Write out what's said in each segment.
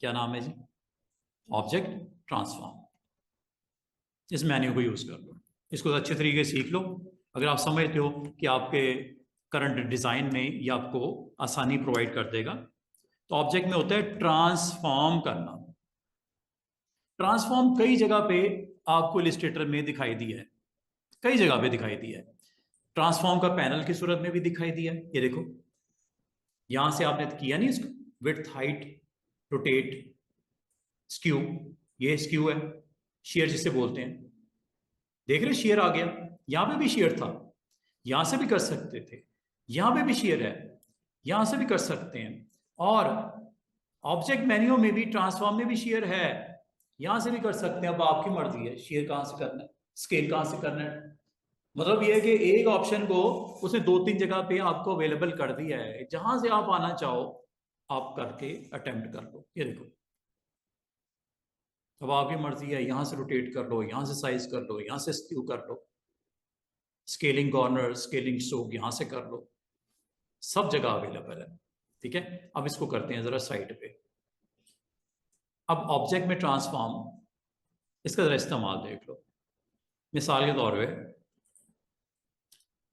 क्या नाम है जी? Object transform. इस मेन्यू को यूज कर लो, इसको अच्छे तरीके से सीख लो। अगर आप समझते हो कि आपके करंट डिजाइन में ये आपको आसानी प्रोवाइड कर देगा। तो ऑब्जेक्ट में होता है ट्रांसफॉर्म करना। ट्रांसफॉर्म कई जगह पे आपको इलस्ट्रेटर में दिखाई दिया है, कई जगह पे दिखाई दिया है। ट्रांसफॉर्म का पैनल की सूरत में भी दिखाई दिया है। ये देखो, यहां से आपने किया नहीं इसको, विड्थ, हाइट, रोटेट, स्क्यू। ये स्क्यू है, शेयर जिसे बोलते हैं। देख रहे, शेयर आ गया। यहां पे भी शेयर था, यहां से भी कर सकते थे। यहां पे भी शेयर है, यहां से भी कर सकते हैं। और ऑब्जेक्ट मेन्यू में भी, ट्रांसफॉर्म में भी शेयर है, यहां से भी कर सकते हैं। अब आपकी मर्जी है शेयर कहां से करना है, स्केल कहां से करना है। मतलब यह है कि एक ऑप्शन को उसने 2-3 जगह पे आपको अवेलेबल कर दिया है। जहां से आप आना चाहो आप करके अटेम्प्ट कर लो। ये देखो, अब आपकी मर्जी है, यहां से रोटेट कर लो, यहां से साइज कर लो, यहां से स्क्यू कर लो, स्केलिंग कॉर्नर, स्केलिंग स्ट्रोक यहां से कर लो। सब जगह अवेलेबल है। ठीक है, अब इसको करते हैं जरा साइड पे। अब ऑब्जेक्ट में ट्रांसफॉर्म, इसका जरा इस्तेमाल देख लो। मिसाल के तौर पे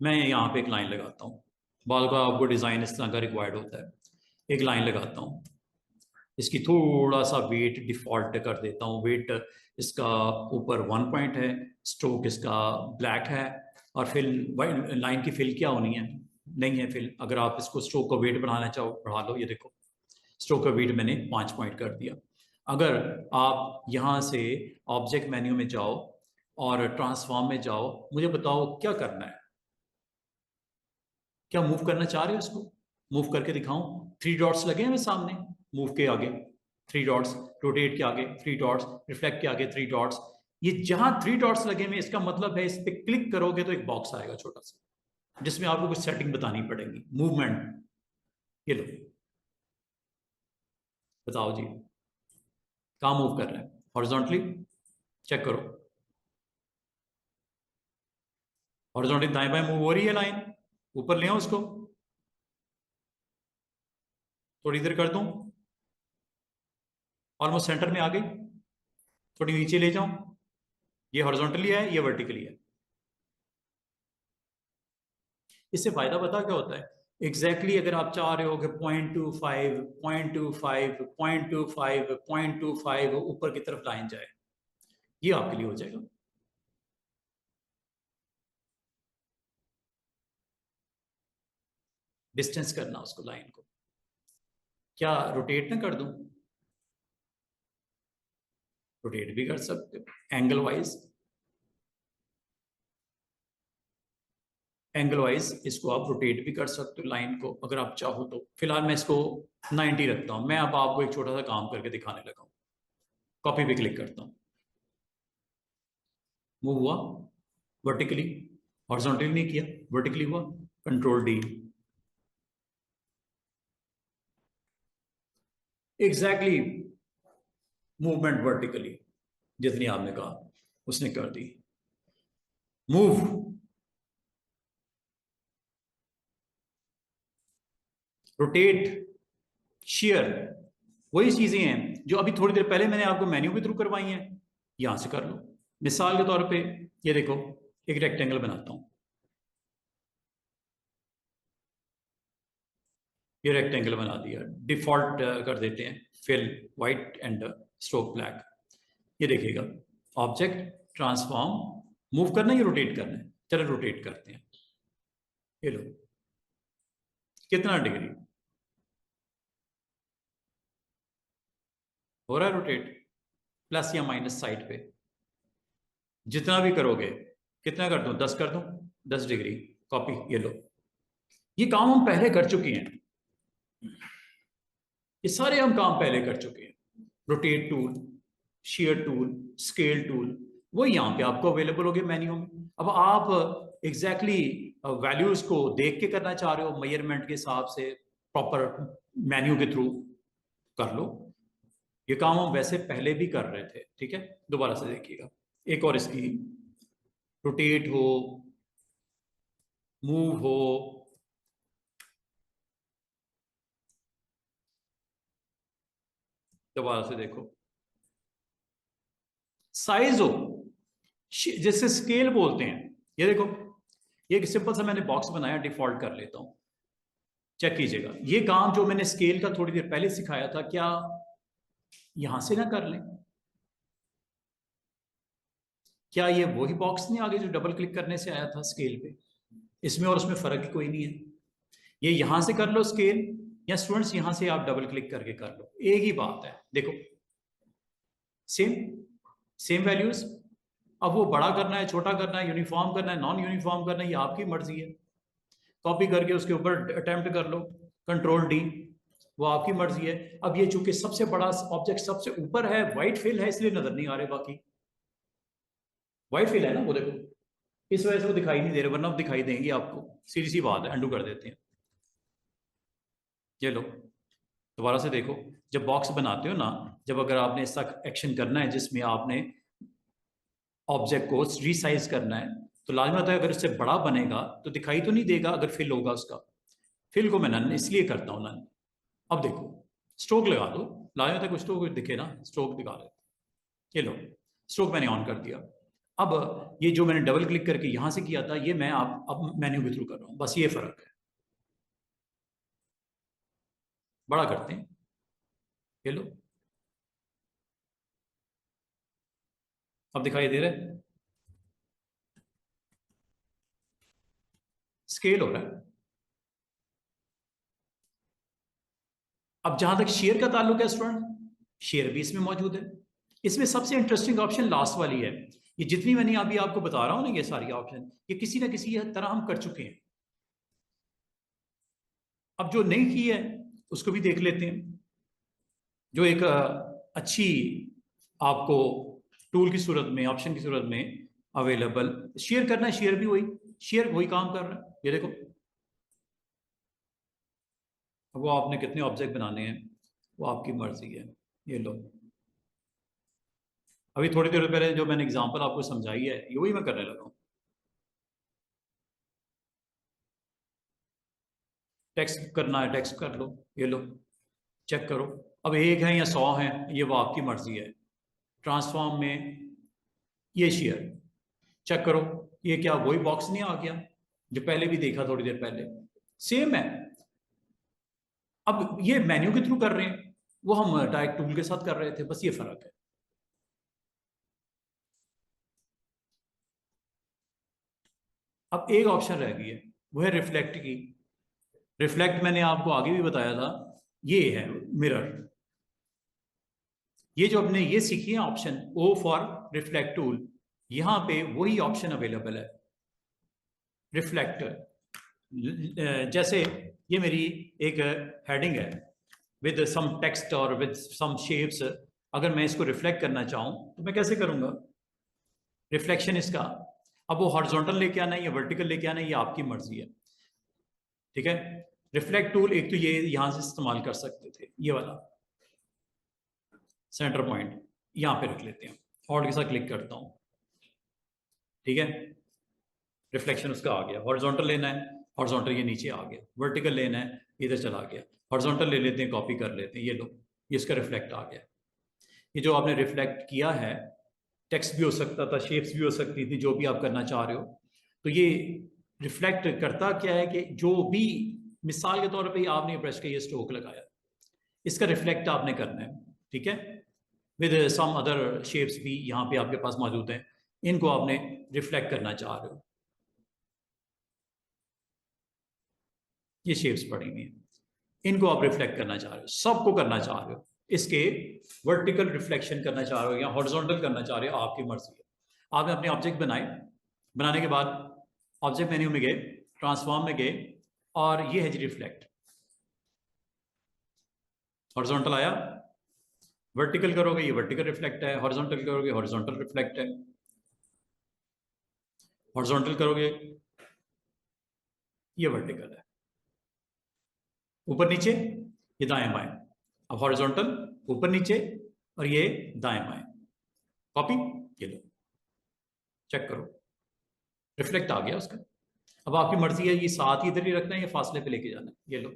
मैं यहाँ पे एक लाइन लगाता हूँ। बाल का आपको डिज़ाइन इस तरह का रिक्वायर्ड होता है। एक लाइन लगाता हूँ, इसकी थोड़ा सा वेट डिफॉल्ट कर देता हूँ। वेट इसका ऊपर 1 पॉइंट है, स्ट्रोक इसका ब्लैक है, और फिल लाइन की फिल क्या होनी है, नहीं है फिल। अगर आप इसको स्ट्रोक का वेट बढ़ाना चाहो बढ़ा लो। ये देखो, स्ट्रोक का वेट मैंने 5 पॉइंट कर दिया। अगर आप यहाँ से ऑब्जेक्ट मेन्यू में जाओ और ट्रांसफॉर्म में जाओ, मुझे बताओ क्या करना है। क्या मूव करना चाह रहे हो इसको? मूव करके दिखाऊं? 3 डॉट्स लगे हैं मेरे सामने, मूव के आगे 3 डॉट्स, रोटेट के आगे 3 डॉट्स, रिफ्लेक्ट के आगे 3 डॉट्स। ये जहां 3 डॉट्स लगे हैं, इसका मतलब है इस पे क्लिक करोगे तो एक बॉक्स आएगा छोटा सा, जिसमें आपको कुछ सेटिंग बतानी पड़ेगी, मूवमेंट। ये लो, बताओ जी कहां मूव कर रहे हैं? हॉरिजॉन्टली चेक करो, हॉरिजॉन्टली दाएं बाएं मूव हो रही है लाइन। ऊपर ले आओ उसको, थोड़ी देर कर दूं, ऑलमोस्ट सेंटर में आ गई। थोड़ी नीचे ले जाऊं, ये हॉरिजॉन्टली है, ये वर्टिकली है। इससे फायदा पता क्या होता है? एग्जैक्टली अगर आप चाह रहे हो कि 0.25 0.25 0.25 0.25 ऊपर की तरफ लाइन जाए, ये आपके लिए हो जाएगा। डिस्टेंस करना उसको, लाइन को। क्या रोटेट ना कर दूं? रोटेट भी कर सकते हो एंगल वाइज। एंगल वाइज इसको आप रोटेट भी कर सकते हो लाइन को, अगर आप चाहो तो। फिलहाल मैं इसको 90 रखता हूं। मैं अब आपको एक छोटा सा काम करके दिखाने लगा हूं। कॉपी पे क्लिक करता हूं, मूव हुआ वर्टिकली, हॉरिजॉन्टली नहीं किया, वर्टिकली हुआ। Control D, exactly movement vertically जितनी आपने कहा उसने कर दी। मूव, रोटेट, शेयर, वही चीजें हैं जो अभी थोड़ी देर पहले मैंने आपको मेन्यू के थ्रू करवाई हैं। यहां से कर लो। मिसाल के तौर पे ये देखो, एक रेक्टेंगल बनाता हूं। ये रेक्टेंगल बना दिया, डिफॉल्ट कर देते हैं fill white and stroke black. ये देखिएगा, ऑब्जेक्ट ट्रांसफॉर्म, मूव करना है, ये रोटेट करना है। चलो रोटेट करते हैं। ये लो, कितना डिग्री हो रहा है रोटेट, प्लस या माइनस साइड पे। जितना भी करोगे, कितना कर दूं, 10 कर दूं, 10 डिग्री। कॉपी, ये लो। ये काम हम पहले कर चुके हैं, ये सारे हम काम पहले कर चुके हैं। Rotate tool, share tool, scale tool, वो यहां पे आपको अवेलेबल होंगे मेन्यू में। अब आप एग्जैक्टली वैल्यूज को देख के करना चाह रहे हो, मेजरमेंट के हिसाब से, प्रॉपर मेन्यू के थ्रू कर लो। ये काम हम वैसे पहले भी कर रहे थे। ठीक है, दोबारा से देखिएगा। एक और इसकी, रोटेट हो, मूव हो, दोबारा से देखो, साइज हो जैसे स्केल बोलते हैं, ये देखो, ये सिंपल सा मैंने बॉक्स बनाया, डिफॉल्ट कर लेता हूं, चेक कीजिएगा। ये काम जो मैंने स्केल का थोड़ी देर पहले सिखाया था, क्या यहां से ना कर लें? क्या ये वही बॉक्स नहीं आगे जो डबल क्लिक करने से आया था स्केल पे? इसमें और उसमें फर्क ही कोई नहीं है। ये यहां से कर लो स्केल, या स्टूडेंट्स यहां से आप डबल क्लिक करके कर लो, एक ही बात है। देखो सेम सेम वैल्यूज। अब वो बड़ा करना है, छोटा करना है, यूनिफॉर्म करना है, नॉन यूनिफॉर्म करना है, ये आपकी मर्जी है। कॉपी करके उसके ऊपर अटेम्प्ट कर लो, कंट्रोल डी, वो आपकी मर्जी है। अब ये चूंकि सबसे बड़ा ऑब्जेक्ट सबसे ऊपर है, व्हाइट फिल है, इसलिए नजर नहीं आ रहे, बाकी व्हाइट फिल है ना वो, देखो इस वजह से वो दिखाई नहीं दे रहे, वरना दिखाई देंगे आपको। सीधी सी बात है, अंडू कर देते हैं। ये लो, दोबारा से देखो, जब बॉक्स बनाते हो ना, जब अगर आपने ऐसा एक्शन करना है जिसमें आपने ऑब्जेक्ट को रीसाइज करना है, तो लाजमी होता है अगर इससे बड़ा बनेगा तो दिखाई तो नहीं देगा अगर फिल होगा उसका। फिल को मैं नन इसलिए करता हूं, नन। अब देखो, स्ट्रोक लगा दो, लाजमी होता है कुछ तो दिखे ना, स्ट्रोक दिखा रहे। ये लो, स्ट्रोक मैंने ऑन कर दिया। अब ये जो मैंने डबल क्लिक करके यहां से किया था, ये मैं आप अब मेन्यू के थ्रू कर रहा हूं, बस ये फर्क है। बड़ा करते हैं, ये लो, अब दिखाई दे रहा है, स्केल हो रहा है। अब जहां तक शेयर का ताल्लुक है स्टूडेंट, शेयर भी इसमें मौजूद है। इसमें सबसे इंटरेस्टिंग ऑप्शन लास्ट वाली है। ये जितनी मैंने अभी आपको बता रहा हूं ना, ये सारी ऑप्शन, ये किसी ना किसी तरह हम कर चुके हैं। अब जो नहीं की है उसको भी देख लेते हैं। जो एक अच्छी आपको टूल की सूरत में, ऑप्शन की सूरत में अवेलेबल, शेयर करना है, शेयर भी वही, शेयर वही काम कर रहा है। ये देखो, वो आपने कितने ऑब्जेक्ट बनाने हैं वो आपकी मर्जी है। ये लो, अभी थोड़ी देर पहले जो मैंने एग्जांपल आपको समझाई है, ये वही मैं करने लगा हूं। टेक्स्ट करना है, टेक्स्ट कर लो, ये लो, चेक करो। अब एक है या 100 है, ये वो आपकी मर्जी है। ट्रांसफॉर्म में ये शेयर, चेक करो, ये क्या वही बॉक्स नहीं आ गया जो पहले भी देखा थोड़ी देर पहले? सेम है। अब ये मेन्यू के थ्रू कर रहे हैं, वो हम डायरेक्ट टूल के साथ कर रहे थे, बस ये फर्क है। अब एक ऑप्शन रह गई है, वो है रिफ्लेक्ट की। रिफ्लेक्ट मैंने आपको आगे भी बताया था, ये है मिरर। ये जो अपने ये सीखी है option O for reflect tool, यहां पे वही ऑप्शन अवेलेबल है, रिफ्लेक्टर। जैसे ये मेरी एक हेडिंग है विद सम टेक्स्ट और विद सम शेप्स, अगर मैं इसको रिफ्लेक्ट करना चाहूं तो मैं कैसे करूंगा? रिफ्लेक्शन इसका, अब वो हॉरिजॉन्टल लेके आना है या वर्टिकल लेके आना है, ये आपकी मर्जी है। ठीक है, रिफ्लेक्ट टूल एक तो ये यहां से इस्तेमाल कर सकते थे, ये वाला सेंटर पॉइंट यहां पे रख लेते हैं, ऑल्ट के साथ क्लिक करता हूं, ठीक है, रिफ्लेक्शन उसका आ गया। हॉरिजॉन्टल लेना है, हॉरिजॉन्टल ये नीचे आ गया, वर्टिकल लेना है इधर चला गया। हॉरिजॉन्टल ले लेते हैं, कॉपी कर लेते हैं, ये लो, ये इसका रिफ्लेक्ट आ गया। ये जो आपने रिफ्लेक्ट किया है, टेक्स्ट भी हो सकता था, शेप्स भी हो सकती थी, जो भी आप करना चाह रहे हो। तो ये रिफ्लेक्ट करता क्या है कि जो भी, मिसाल के तौर पे आपने ब्रश का ये स्ट्रोक लगाया, इसका रिफ्लेक्ट आपने करना है, ठीक है, विद सम अदर शेप्स भी यहाँ पे आपके पास मौजूद हैं, इनको आपने रिफ्लेक्ट करना चाह रहे हो। ये शेप्स पड़ी हुई हैं, इनको आप रिफ्लेक्ट करना चाह रहे हो, सबको करना चाह रहे हो, इसके वर्टिकल रिफ्लेक्शन करना चाह रहे हो या हॉरिजॉन्टल करना चाह रहे हो, आपकी मर्जी है। आपने अपने ऑब्जेक्ट बनाए, बनाने के बाद ऑब्जेक्ट मेन्यू में गए, ट्रांसफॉर्म में गए, और ये है जी रिफ्लेक्ट। हॉरिजॉन्टल आया, वर्टिकल करोगे ये वर्टिकल रिफ्लेक्ट है, हॉरिजॉन्टल करोगे हॉरिजॉन्टल रिफ्लेक्ट है। हॉरिजॉन्टल करोगे ये वर्टिकल है, ऊपर नीचे ये दाएं बाएं। अब हॉरिजॉन्टल ऊपर नीचे, और ये दाएं बाएं, कॉपी, ये लो, चेक करो, रिफ्लेक्ट आ गया उसका। अब आपकी मर्जी है ये साथ ही इधर ही रखना है या फासले पे लेके जाना है, ये लो।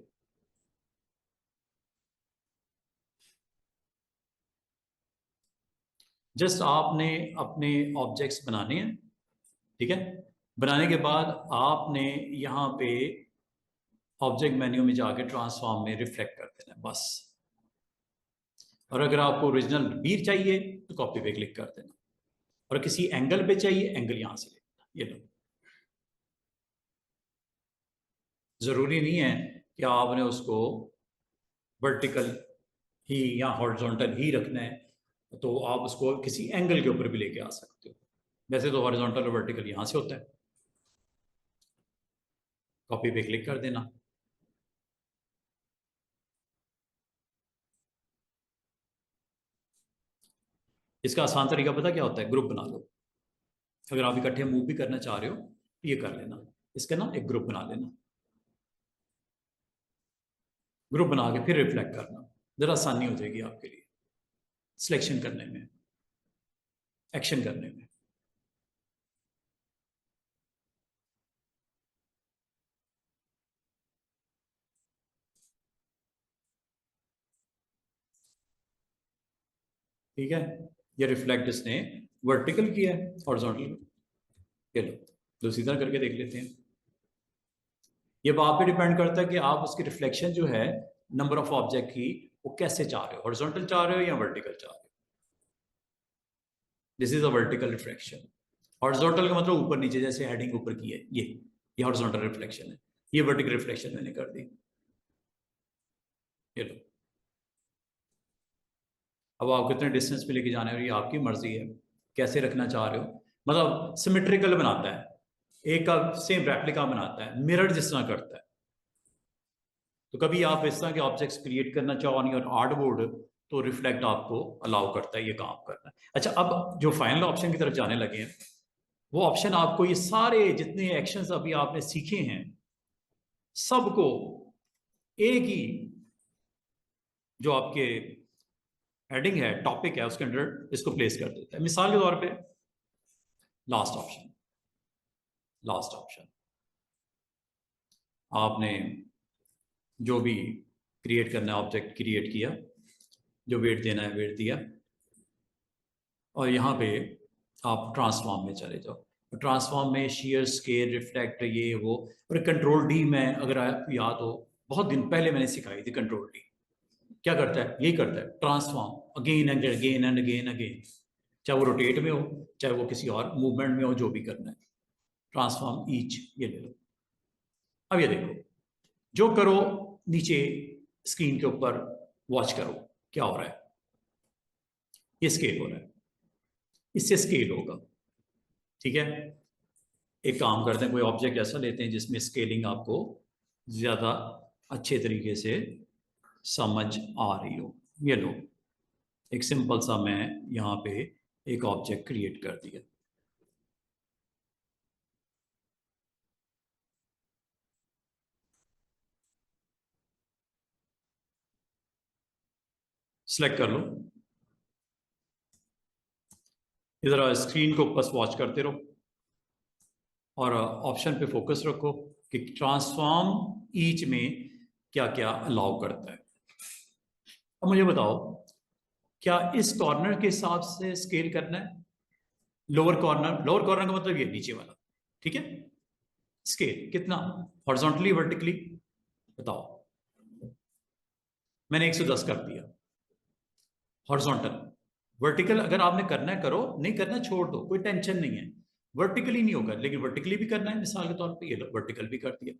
जस्ट आपने अपने ऑब्जेक्ट्स बनाने हैं, ठीक है। बनाने के बाद आपने यहाँ पे ऑब्जेक्ट मेन्यू में जाके ट्रांसफॉर्म में रिफ्लेक्ट कर देना है बस। और अगर आपको ओरिजिनल वीर चाहिए तो कॉपी पे क्लिक कर देना, और किसी एंगल पे चाहिए एंगल यहां से लेना। ये लो, जरूरी नहीं है कि आपने उसको वर्टिकल ही या हॉरिजॉन्टल ही रखना है, तो आप उसको किसी एंगल के ऊपर भी लेके आ सकते हो। वैसे तो हॉरिजॉन्टल और वर्टिकल यहां से होता है। कॉपी पे क्लिक कर देना। इसका आसान तरीका पता क्या होता है? ग्रुप बना लो। अगर आप इकट्ठे मूव भी करना चाह रहे हो तो ये कर लेना, इसका ना एक ग्रुप बना लेना। ग्रुप बना के फिर रिफ्लेक्ट करना, जरा आसानी हो जाएगी आपके लिए सिलेक्शन करने में, एक्शन करने में। ठीक है, ये रिफ्लेक्ट इसने वर्टिकल किया है, हॉरिजॉन्टल। चलो दूसरी तरह करके देख लेते हैं। ये आप पे डिपेंड करता है कि आप उसकी रिफ्लेक्शन जो है नंबर ऑफ ऑब्जेक्ट की, वो कैसे चाह रहे हो, हॉरिजॉन्टल चाह रहे हो या वर्टिकल चाह रहे हो। This is a vertical reflection. Horizontal का मतलब ऊपर नीचे, जैसे हेडिंग ऊपर की है, ये हॉरिजॉन्टल रिफ्लेक्शन है। ये वर्टिकल रिफ्लेक्शन मैंने कर दी। ये लो, अब आप कितने डिस्टेंस पे लेके जाने हो ये आपकी मर्जी है, कैसे रखना चाह रहे हो। मतलब सिमेट्रिकल बनाता है, एक का सेम रेप्लिका बनाता है, मिरर जिस तरह करता है। तो कभी आप इस तरह के ऑब्जेक्ट्स क्रिएट करना चाहो ऑन योर आर्टबोर्ड, तो रिफ्लेक्ट आपको अलाउ करता है ये काम करना। अच्छा, अब जो फाइनल ऑप्शन की तरफ जाने लगे हैं, वो ऑप्शन आपको ये सारे जितने एक्शंस अभी आपने सीखे हैं सबको एक ही जो आपके हेडिंग है, टॉपिक है, उसके अंदर इसको प्लेस कर देता है। मिसाल के तौर पे लास्ट ऑप्शन, लास्ट ऑप्शन आपने जो भी क्रिएट करना है ऑब्जेक्ट क्रिएट किया, जो वेट देना है वेट दिया, और यहाँ पे आप ट्रांसफॉर्म में चले जाओ। ट्रांसफॉर्म में शेयर स्केल रिफ्लेक्ट ये वो, और कंट्रोल डी में अगर आप याद हो बहुत दिन पहले मैंने सिखाई थी। कंट्रोल डी क्या करता है? यही करता है, transform again and again and again again, चाहे वो रोटेट में हो चाहे वो किसी और मूवमेंट में हो, जो भी करना है। ट्रांसफॉर्म ईच, ये ले लो। अब ये देखो, जो करो नीचे स्क्रीन के ऊपर वॉच करो क्या हो रहा है। ये स्केल हो रहा है, इससे स्केल होगा। ठीक है, एक काम करते हैं, कोई ऑब्जेक्ट ऐसा लेते हैं जिसमें स्केलिंग आपको ज्यादा अच्छे तरीके से समझ आ रही हो। ये लो, एक सिंपल सा मैं यहाँ पे एक ऑब्जेक्ट क्रिएट कर दिया। सिलेक्ट कर लो, इधर स्क्रीन को बस वॉच करते रहो और ऑप्शन पे फोकस रखो कि ट्रांसफॉर्म ईच में क्या क्या अलाउ करता है। अब मुझे बताओ, क्या इस कॉर्नर के हिसाब से स्केल करना है? लोअर कॉर्नर, लोअर कॉर्नर का मतलब ये नीचे वाला, ठीक है। स्केल कितना, हॉरिजॉन्टली वर्टिकली बताओ। मैंने 110 कर दिया हॉरिजॉन्टल। वर्टिकल अगर आपने करना है करो, नहीं करना छोड़ दो, कोई टेंशन नहीं है। वर्टिकली नहीं होगा, लेकिन वर्टिकली भी करना है, मिसाल के तौर पे ये लो वर्टिकल भी कर दिया।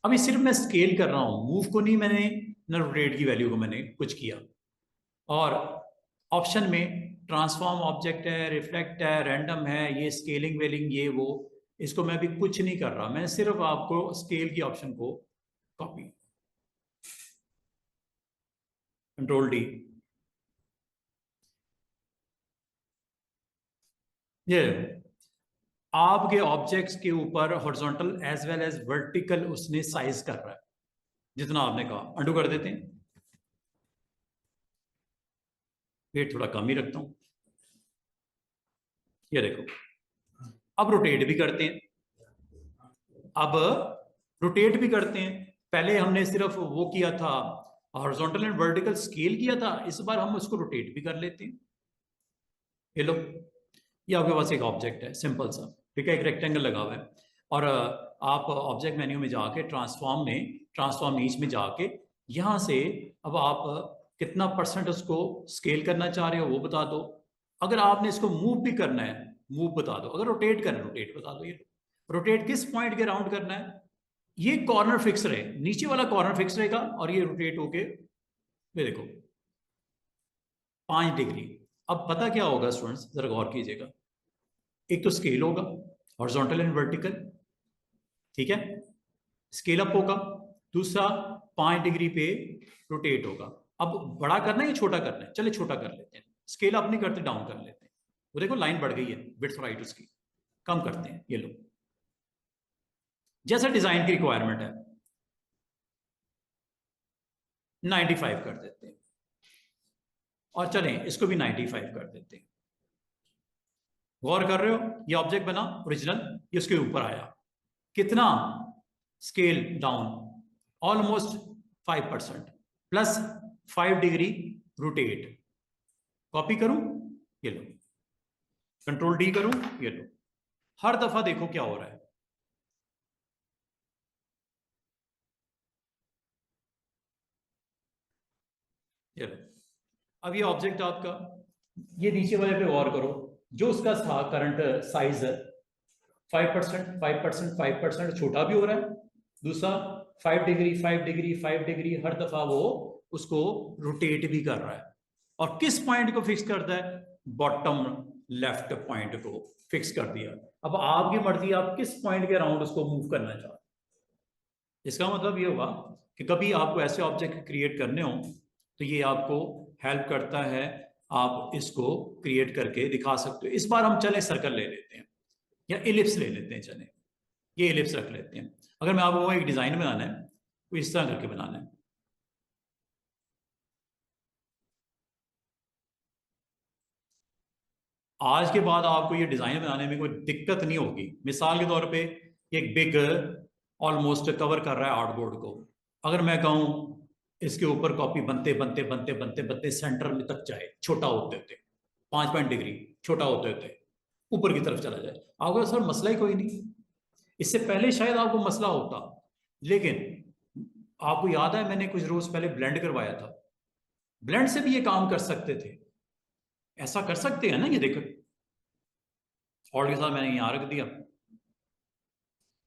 अभी सिर्फ मैं स्केल कर रहा हूं, मूव को नहीं, मैंने न रोटेट की वैल्यू को मैंने कुछ किया। और ऑप्शन में ट्रांसफॉर्म ऑब्जेक्ट है, रिफ्लेक्ट है, रैंडम है, ये स्केलिंग वेलिंग ये वो, इसको मैं अभी कुछ नहीं कर रहा, मैं सिर्फ आपको स्केल की ऑप्शन को कॉपी, कंट्रोल डी। ये आपके ऑब्जेक्ट्स के ऊपर horizontal as well as vertical उसने साइज कर रहा है जितना आपने कहा। अंडू कर देते हैं, वेट थोड़ा कम ही रखता हूं। ये देखो, अब रोटेट भी करते हैं, अब रोटेट भी करते हैं। पहले हमने सिर्फ वो किया था, हॉरिजॉन्टल एंड वर्टिकल स्केल किया था, इस बार हम उसको रोटेट भी कर लेते हैं। ये लो, ये आपके पास एक ऑब्जेक्ट है सिंपल सा, ठीक है, एक रेक्टेंगल लगा हुआ है, और आप ऑब्जेक्ट मेन्यू में जाके ट्रांसफॉर्म नीच में जाके यहाँ से अब आप कितना % उसको स्केल करना चाह रहे हो वो बता दो। अगर आपने इसको मूव भी करना है, मूव बता दो। अगर रोटेट करना है, रोटेट बता दो। ये रोटेट किस पॉइंट के राउंड करना है, ये कॉर्नर फिक्स रहे, नीचे वाला कॉर्नर फिक्स रहेगा, और ये रोटेट होके ये देखो 5 डिग्री। अब पता क्या होगा स्टूडेंट्स, जरा गौर कीजिएगा, एक तो स्केल होगा हॉरिजॉन्टल एंड वर्टिकल, ठीक है, स्केल अप होगा, दूसरा 5 डिग्री पे रोटेट होगा। अब बड़ा करना है या छोटा करना है, चले छोटा कर लेते हैं, स्केल अप नहीं करते, डाउन कर लेते हैं। वो देखो लाइन बढ़ गई है, विड्थ और हाइट उसकी कम करते हैं, ये लो, जैसा डिजाइन की रिक्वायरमेंट है 95 कर देते हैं, और चलें इसको भी 95 कर देते हैं। गौर कर रहे हो, ये ऑब्जेक्ट बना ओरिजिनल, ये उसके ऊपर आया, कितना scale down, almost 5%, plus 5 degree rotate. Copy करूं, ये लो, कंट्रोल डी करूं, ये लो, हर दफा देखो क्या हो रहा है। ये लो, अब ये ऑब्जेक्ट आपका, ये नीचे वाले पे गौर करो, जो उसका था करंट साइज 5%, 5%, 5% छोटा भी हो रहा है, दूसरा 5 डिग्री 5 डिग्री 5 डिग्री, हर दफा वो उसको रोटेट भी कर रहा है। और किस पॉइंट को फिक्स करता है, बॉटम लेफ्ट पॉइंट को फिक्स कर दिया। अब आपकी मर्जी, आप किस पॉइंट के अराउंड उसको मूव करना चाहते हैं। इसका मतलब ये होगा कि कभी आपको ऐसे ऑब्जेक्ट क्रिएट करने हो तो ये आपको हेल्प करता है, आप इसको क्रिएट करके दिखा सकते हो। इस बार हम चले सर्कल ले लेते हैं या इलिप्स ले लेते हैं, चले ये इलिप्स रख लेते हैं। अगर मैं आपको एक डिजाइन बनाना है तो इस तरह करके बनाना है। आज के बाद आपको ये डिजाइन बनाने में कोई दिक्कत नहीं होगी। मिसाल के तौर पे एक बिग ऑलमोस्ट कवर कर रहा है आर्टबोर्ड को, अगर मैं कहूं इसके ऊपर कॉपी बनते बनते बनते बनते बनते सेंटर में तक जाए, छोटा होते होते 5 डिग्री छोटा होते होते ऊपर की तरफ चला जाए, आपको सर मसला ही कोई नहीं। इससे पहले शायद आपको मसला होता, लेकिन आपको याद है मैंने कुछ रोज पहले ब्लेंड करवाया था, ब्लेंड से भी ये काम कर सकते थे। ऐसा कर सकते हैं ना, ये देखो और के साथ मैंने यहां रख दिया,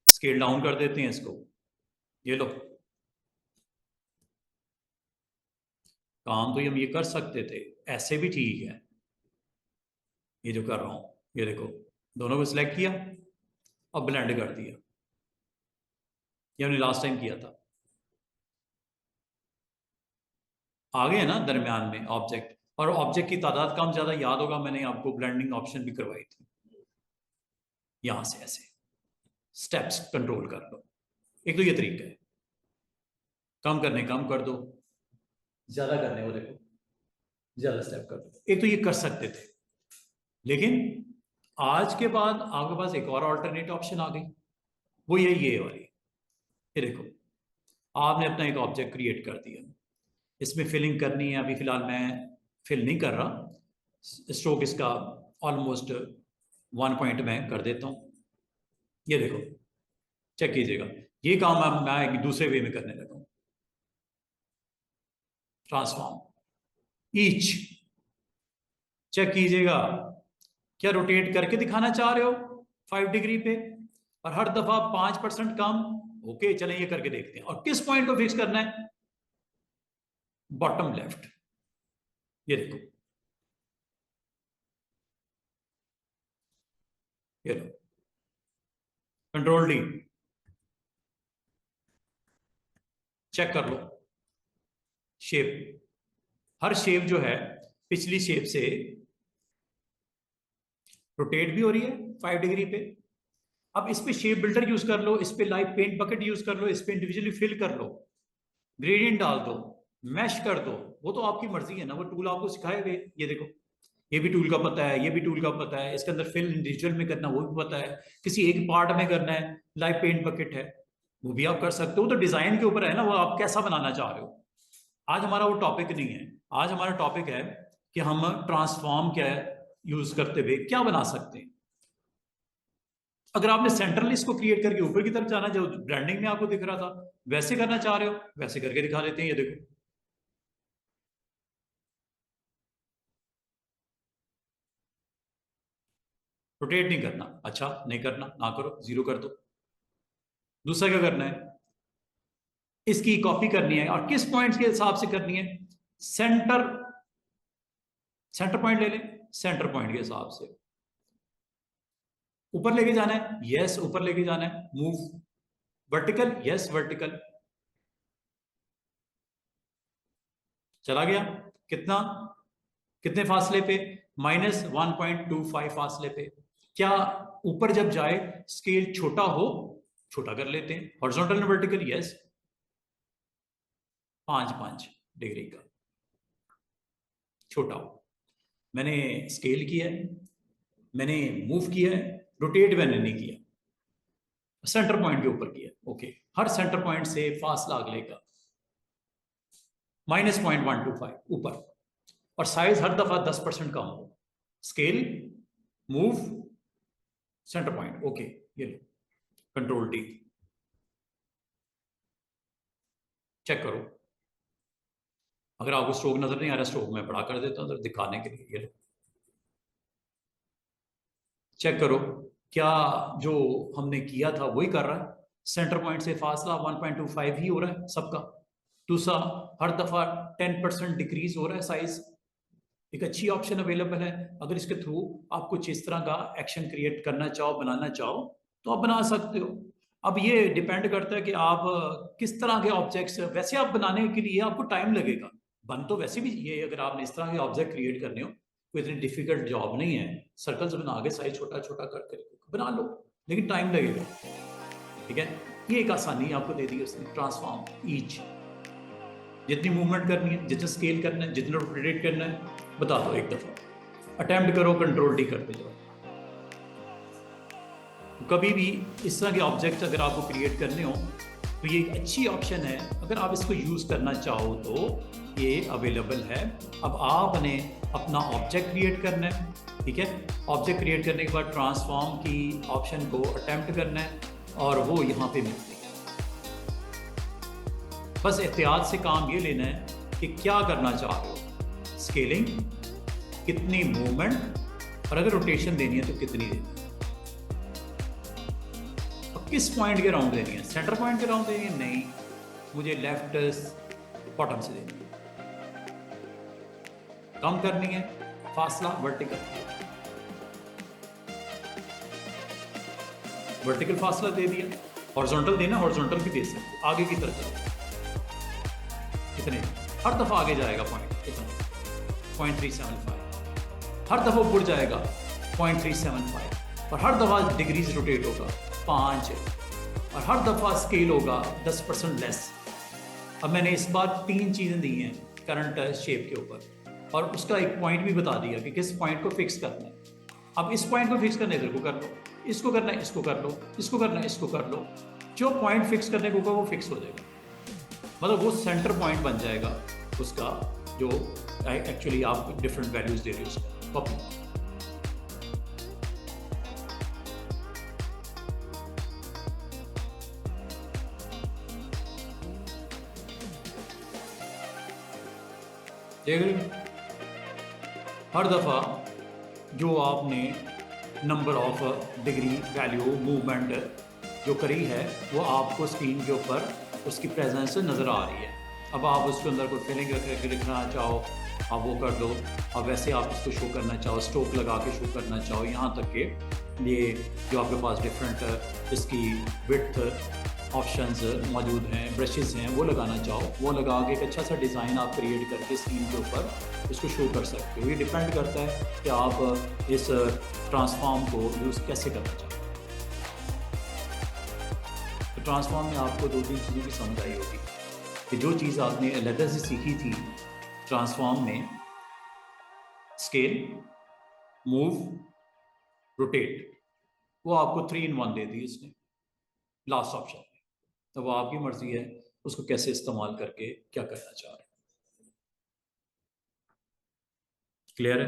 स्केल डाउन कर देते हैं इसको, ये लो, काम तो हम ये कर सकते थे, ऐसे भी ठीक है। ये जो कर रहा हूं, ये देखो, दोनों को सिलेक्ट किया और ब्लेंड कर दिया, ये हमने लास्ट टाइम किया था। आ गए ना दरमियान में ऑब्जेक्ट, और ऑब्जेक्ट की तादाद कम ज्यादा याद होगा, मैंने आपको ब्लेंडिंग ऑप्शन भी करवाई थी। यहां से ऐसे स्टेप्स कंट्रोल कर लो, एक तो ये तरीका है, कम करने कम कर दो, ज्यादा करने वो देखो ज्यादा स्टेप कर दो, एक तो ये कर सकते थे। लेकिन आज के बाद आपके पास एक और ऑल्टरनेट ऑप्शन आ गई, वो ये वाली, ये देखो, आपने अपना एक ऑब्जेक्ट क्रिएट कर दिया, इसमें फिलिंग करनी है, अभी फिलहाल मैं फिल नहीं कर रहा, स्ट्रोक इसका ऑलमोस्ट 1 पॉइंट में कर देता हूं। ये देखो, चेक कीजिएगा, ये काम मैं एक दूसरे वे में करने लगा हूं, ट्रांसफॉर्म ईच, चेक कीजिएगा, क्या रोटेट करके दिखाना चाह रहे हो 5 डिग्री पे, और हर दफा 5% कम, ओके चलें ये करके देखते हैं। और किस पॉइंट को फिक्स करना है, बॉटम लेफ्ट, ये देखो, ये लो, कंट्रोल डी, चेक कर लो शेप, हर शेप जो है पिछली शेप से रोटेट भी हो रही है 5 डिग्री पे। अब इस पे शेप बिल्डर यूज कर लो, इस पे लाइव पेंट बकेट यूज कर लो, इस पे इंडिविजुअली फिल कर लो, ग्रेडियंट डाल दो, मैश कर दो, वो तो आपकी मर्जी है ना, वो टूल आपको सिखाए हुए, ये देखो, ये भी टूल का पता है, ये भी टूल का पता है, इसके अंदर फिल इंडिविजुअल में करना वो भी पता है, किसी एक पार्ट में करना है, लाइव पेंट बकेट है, वो भी आप कर सकते हो। तो डिजाइन के ऊपर है ना, वो आप कैसा बनाना चाह रहे हो। आज हमारा वो टॉपिक नहीं है, आज हमारा टॉपिक है कि हम ट्रांसफॉर्म क्या है, यूज करते हुए क्या बना सकते हैं। अगर आपने सेंट्रल इसको क्रिएट करके ऊपर की तरफ जाना, जो ब्रांडिंग में आपको दिख रहा था वैसे करना चाह रहे हो, वैसे करके दिखा देते हैं। ये देखो, रोटेट नहीं करना, अच्छा नहीं करना, ना करो, जीरो कर दो। दूसरा क्या करना है, इसकी कॉपी करनी है और किस पॉइंट के हिसाब से करनी है, सेंटर सेंटर पॉइंट ले लें, सेंटर पॉइंट के हिसाब से ऊपर लेके जाना है, यस ऊपर लेके जाना है, मूव वर्टिकल, यस वर्टिकल, चला गया। कितना, कितने फासले पे, -1.25 फासले पे। क्या ऊपर जब जाए स्केल छोटा हो, छोटा कर लेते हैं, horizontal and vertical, yes 5 degree का छोटा हो। मैंने स्केल किया है, मैंने मूव किया है, रोटेट मैंने नहीं किया, सेंटर पॉइंट के ऊपर किया, ओके। हर सेंटर पॉइंट से फासला अगले का -0.125 ऊपर, और साइज हर दफा 10% कम हो। Scale, move, centre point, okay. ये लो, कंट्रोल टी, चेक करो। अगर आपको स्ट्रोक नजर नहीं आ रहा, स्ट्रोक मैं बड़ा कर देता हूं दिखाने के लिए। ये लो, चेक करो, क्या जो हमने किया था वही कर रहा है। सेंटर पॉइंट से फासला 1.25 ही हो रहा है सबका। दूसरा, हर दफा 10% डिक्रीज हो रहा है साइज। एक अच्छी ऑप्शन अवेलेबल है। अगर इसके थ्रू आप कुछ इस तरह का एक्शन क्रिएट करना चाहो, बनाना चाहो, तो आप बना सकते हो। अब ये डिपेंड करता है कि आप किस तरह के ऑब्जेक्ट्स, वैसे आप बनाने के लिए आपको टाइम लगेगा। बन तो वैसे भी ये, अगर आपने इस तरह के ऑब्जेक्ट क्रिएट करने हो, कोई इतनी डिफिकल्ट जॉब नहीं है। सर्कल्स बना के साइज छोटा छोटा करके बना लो, लेकिन टाइम लगेगा, ठीक है। ये एक आसानी आपको दे दी उसने, ट्रांसफॉर्म ईच। जितनी मूवमेंट करनी है, जितना स्केल करना है, जितना रोटेट करना है, बता दो एक दफा, अटेम्प्ट करो, कंट्रोल डी करते जाओ। कभी भी इस तरह के ऑब्जेक्ट अगर आपको क्रिएट करने हो, तो ये एक अच्छी ऑप्शन है। अगर आप इसको यूज़ करना चाहो तो ये अवेलेबल है। अब आपने अपना ऑब्जेक्ट क्रिएट करना है, ठीक है। ऑब्जेक्ट क्रिएट करने के बाद ट्रांसफॉर्म की ऑप्शन को अटेम्प्ट करना है, और वो यहाँ पे मिलती है। बस एहतियात से काम ये लेना है कि क्या करना चाह रहे हो, स्केलिंग, कितनी मूवमेंट, और अगर रोटेशन देनी है तो कितनी देनी है, किस पॉइंट के राउंड देनी है। सेंटर पॉइंट के राउंड देनी है, नहीं, मुझे लेफ्ट बॉटम से देनी है। कम करनी है फासला, वर्टिकल, वर्टिकल फासला दे दिया। हॉरिजॉन्टल देना, हॉरिजॉन्टल भी दे सकते, आगे की तरफ कितने, हर दफा आगे जाएगा पॉइंट, कितना 0.375, हर दफा ऊपर जाएगा 0.375, और हर दफा डिग्रीज रोटेट होगा 5, और हर दफा स्केल होगा 10% लेस। अब मैंने इस बार 3 चीज़ें दी हैं करंट शेप के ऊपर, और उसका एक पॉइंट भी बता दिया कि किस पॉइंट को फिक्स करना है। अब इस पॉइंट को फिक्स करने को कर लो, इसको करना है इसको कर लो, इसको करना है इसको कर लो। जो पॉइंट फिक्स करने को होगा वो फिक्स हो जाएगा, मतलब वो सेंटर पॉइंट बन जाएगा उसका, जो एक्चुअली आप डिफरेंट वैल्यूज दे रहे हो उसका कॉपी। देख रहे, हर दफा जो आपने number of degree value movement जो करी है, वो आपको स्क्रीन के ऊपर उसकी प्रेजेंस नज़र आ रही है। अब आप उसके अंदर कोई फिलिंग लिखना चाहो, आप वो कर दो। अब वैसे आप इसको शो करना चाहो, स्ट्रोक लगा के शो करना चाहो, यहाँ तक कि ये जो आपके पास डिफरेंट इसकी विड्थ ऑप्शंस मौजूद हैं, ब्रशेस हैं, वो लगाना चाहो, वो लगा के एक अच्छा सा डिज़ाइन आप क्रिएट करके स्क्रीन के ऊपर इसको शो कर सकते हो। ये डिपेंड करता है कि आप इस ट्रांसफॉर्म को यूज़ कैसे करना चाहते हो। तो ट्रांसफॉर्म में आपको 2-3 चीज़ों की समझ आई होगी कि जो चीज़ आपने अलग से सीखी थी ट्रांसफॉर्म में, स्केल, मूव, रोटेट, वो आपको 3 in 1 दे दी इसने लास्ट ऑप्शन में। तो वो आपकी मर्जी है उसको कैसे इस्तेमाल करके क्या करना चाह रहे हैं। क्लियर है?